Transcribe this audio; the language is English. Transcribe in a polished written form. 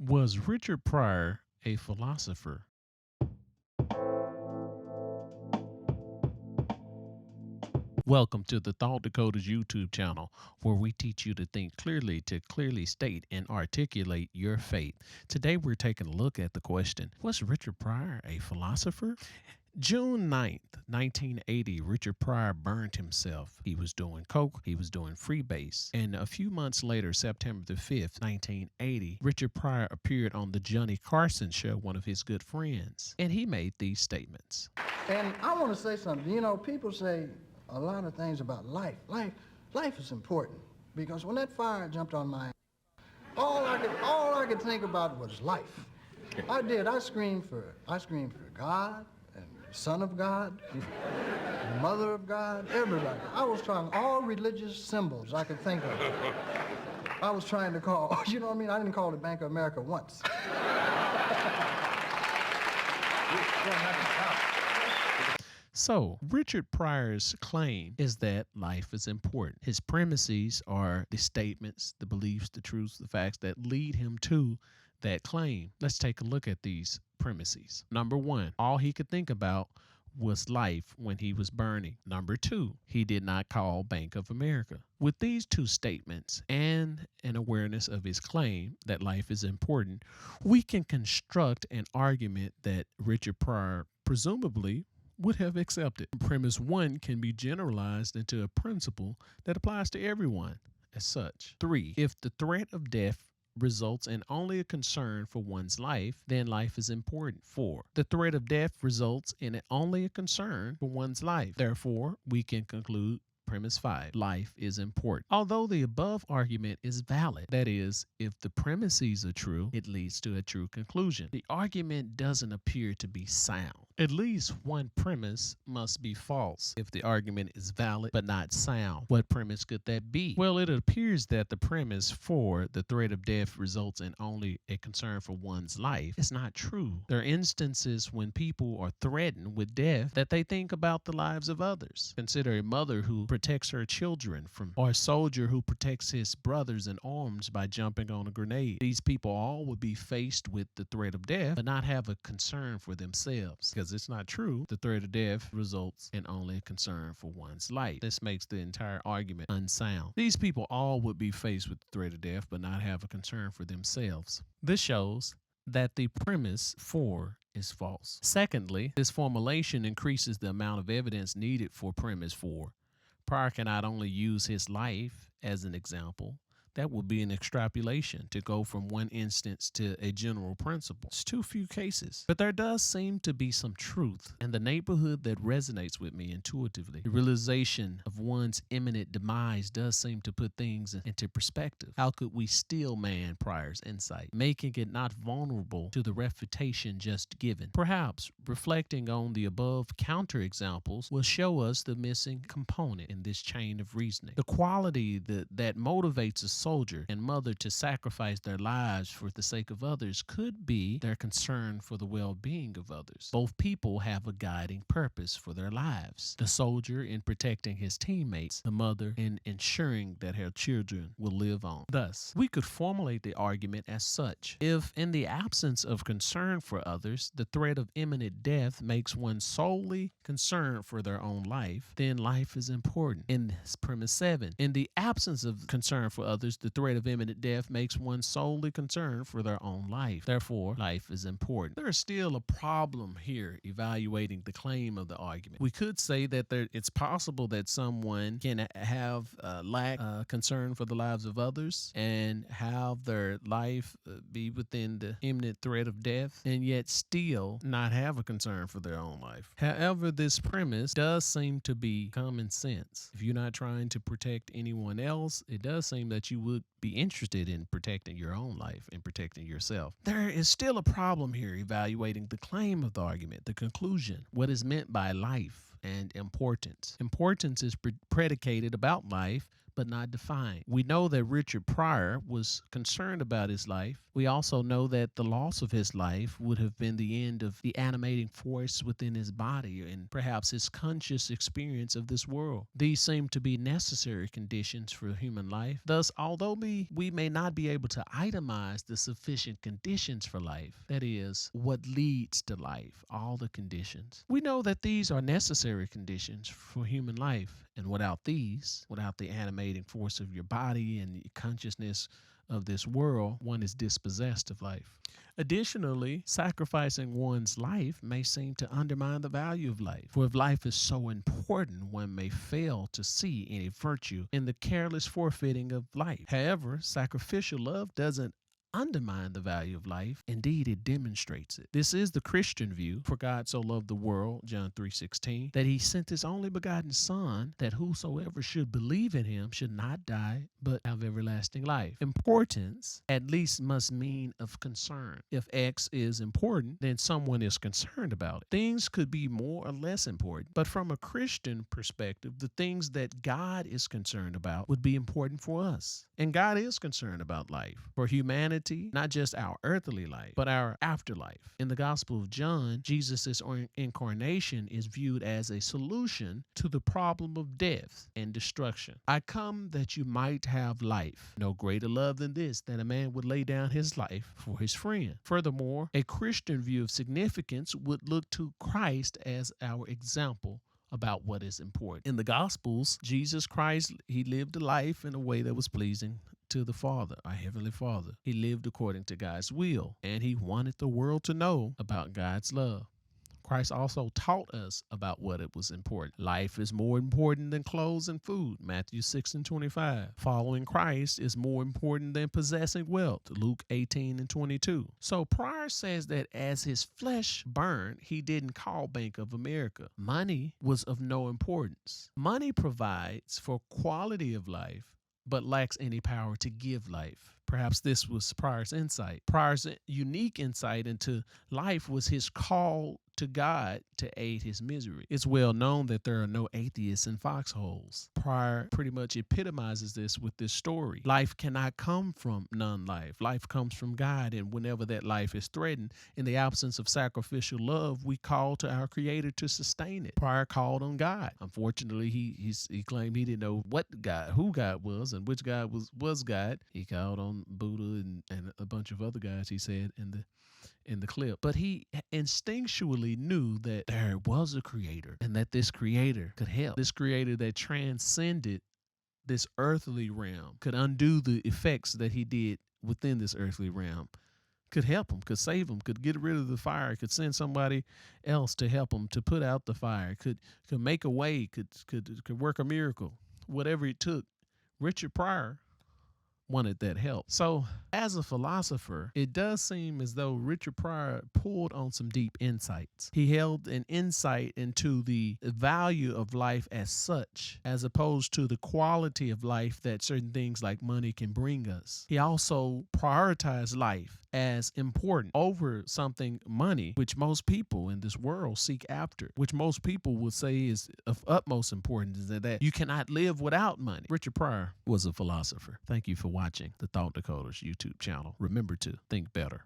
Was Richard Pryor a philosopher? Welcome to the Thought Decoders YouTube channel, where we teach you to think clearly to clearly state and articulate your faith. Today we're taking a look at the question, was Richard Pryor a philosopher? June 9th, 1980, Richard Pryor burned himself. He was doing coke, he was doing freebase. And a few months later, September the 5th, 1980, Richard Pryor appeared on the Johnny Carson show, one of his good friends, and he made these statements. And I want to say something. You know, people say a lot of things about life. Life is important, because when that fire jumped on my, all I could think about was life. I did. I screamed for God and Son of God, Mother of God, everybody. I was trying all religious symbols I could think of. I was trying to call. You know what I mean? I didn't call the Bank of America once. So, Richard Pryor's claim is that life is important. His premises are the statements, the beliefs, the truths, the facts that lead him to that claim. Let's take a look at these premises. Number one, all he could think about was life when he was burning. Number two, he did not call Bank of America. With these two statements and an awareness of his claim that life is important, we can construct an argument that Richard Pryor presumably would have accepted. Premise one can be generalized into a principle that applies to everyone as such. 3, if the threat of death results in only a concern for one's life, then life is important. 4, the threat of death results in only a concern for one's life. Therefore, we can conclude premise 5, life is important. Although the above argument is valid, that is, if the premises are true, it leads to a true conclusion. The argument doesn't appear to be sound. At least one premise must be false if the argument is valid but not sound. What premise could that be? Well, it appears that the premise 4, the threat of death results in only a concern for one's life, is not true. There are instances when people are threatened with death that they think about the lives of others. Consider a mother who protects her children from, or a soldier who protects his brothers in arms by jumping on a grenade. These people all would be faced with the threat of death but not have a concern for themselves, because it's not true. The threat of death results in only a concern for one's life. This makes the entire argument unsound. These people all would be faced with the threat of death but not have a concern for themselves. This shows that the premise 4 is false. Secondly, this formulation increases the amount of evidence needed for premise 4. Pryor cannot only use his life as an example. That would be an extrapolation to go from one instance to a general principle. It's too few cases. But there does seem to be some truth in the neighborhood that resonates with me intuitively. The realization of one's imminent demise does seem to put things into perspective. How could we steal man Pryor's insight, making it not vulnerable to the refutation just given? Perhaps reflecting on the above counterexamples will show us the missing component in this chain of reasoning. The quality that motivates a soldier and mother to sacrifice their lives for the sake of others could be their concern for the well-being of others. Both people have a guiding purpose for their lives. The soldier in protecting his teammates, the mother in ensuring that her children will live on. Thus, we could formulate the argument as such. If in the absence of concern for others, the threat of imminent death makes one solely concerned for their own life, then life is important. In premise 7, in the absence of concern for others, the threat of imminent death makes one solely concerned for their own life. Therefore, life is important. There is still a problem here evaluating the claim of the argument. We could say that it's possible that someone can have lack concern for the lives of others and have their life be within the imminent threat of death and yet still not have a concern for their own life. However, this premise does seem to be common sense. If you're not trying to protect anyone else, it does seem that you would be interested in protecting your own life and protecting yourself. There is still a problem here evaluating the claim of the argument, the conclusion, what is meant by life and importance. Importance is predicated about life but not defined. We know that Richard Pryor was concerned about his life We also know that the loss of his life would have been the end of the animating force within his body and perhaps his conscious experience of this world. These seem to be necessary conditions for human life. Thus, although we may not be able to itemize the sufficient conditions for life, that is, what leads to life, all the conditions, we know that these are necessary conditions for human life. And without these, without the animating force of your body and the consciousness of this world, one is dispossessed of life. Additionally, sacrificing one's life may seem to undermine the value of life. For if life is so important, one may fail to see any virtue in the careless forfeiting of life. However, sacrificial love doesn't undermine the value of life. Indeed, it demonstrates it. This is the Christian view. For God so loved the world, John 3:16, that he sent his only begotten Son, that whosoever should believe in him should not die, but have everlasting life. Importance at least must mean of concern. If X is important, then someone is concerned about it. Things could be more or less important, but from a Christian perspective, the things that God is concerned about would be important for us. And God is concerned about life. For humanity, not just our earthly life, but our afterlife. In the Gospel of John, Jesus' incarnation is viewed as a solution to the problem of death and destruction. I come that you might have life. No greater love than this, that a man would lay down his life for his friend. Furthermore, a Christian view of significance would look to Christ as our example about what is important. In the Gospels, Jesus Christ, he lived a life in a way that was pleasing to the Father, our Heavenly Father. He lived according to God's will, and he wanted the world to know about God's love. Christ also taught us about what it was important. Life is more important than clothes and food, Matthew 6:25. Following Christ is more important than possessing wealth, Luke 18:22. So Pryor says that as his flesh burned, he didn't call Bank of America. Money was of no importance. Money provides for quality of life, but lacks any power to give life. Perhaps this was Pryor's insight. Pryor's unique insight into life was his call to God to aid his misery. It's well known that there are no atheists in foxholes. Pryor pretty much epitomizes this with this story. Life cannot come from non-life. Life comes from God, and whenever that life is threatened, in the absence of sacrificial love, we call to our Creator to sustain it. Pryor called on God. Unfortunately, he claimed he didn't know who God was, and which God was God. He called on Buddha and a bunch of other guys, he said in the clip. But he instinctually knew that there was a creator and that this creator could help. This creator that transcended this earthly realm could undo the effects that he did within this earthly realm, could help him, could save him, could get rid of the fire, could send somebody else to help him to put out the fire, could make a way, could work a miracle, whatever it took. Richard Pryor wanted that help. So as a philosopher, it does seem as though Richard Pryor pulled on some deep insights. He held an insight into the value of life as such, as opposed to the quality of life that certain things like money can bring us. He also prioritized life as important over something, money, which most people in this world seek after, which most people would say is of utmost importance, is that you cannot live without money. Richard Pryor was a philosopher. Thank you for watching the Thought Decoders YouTube channel. Remember to think better.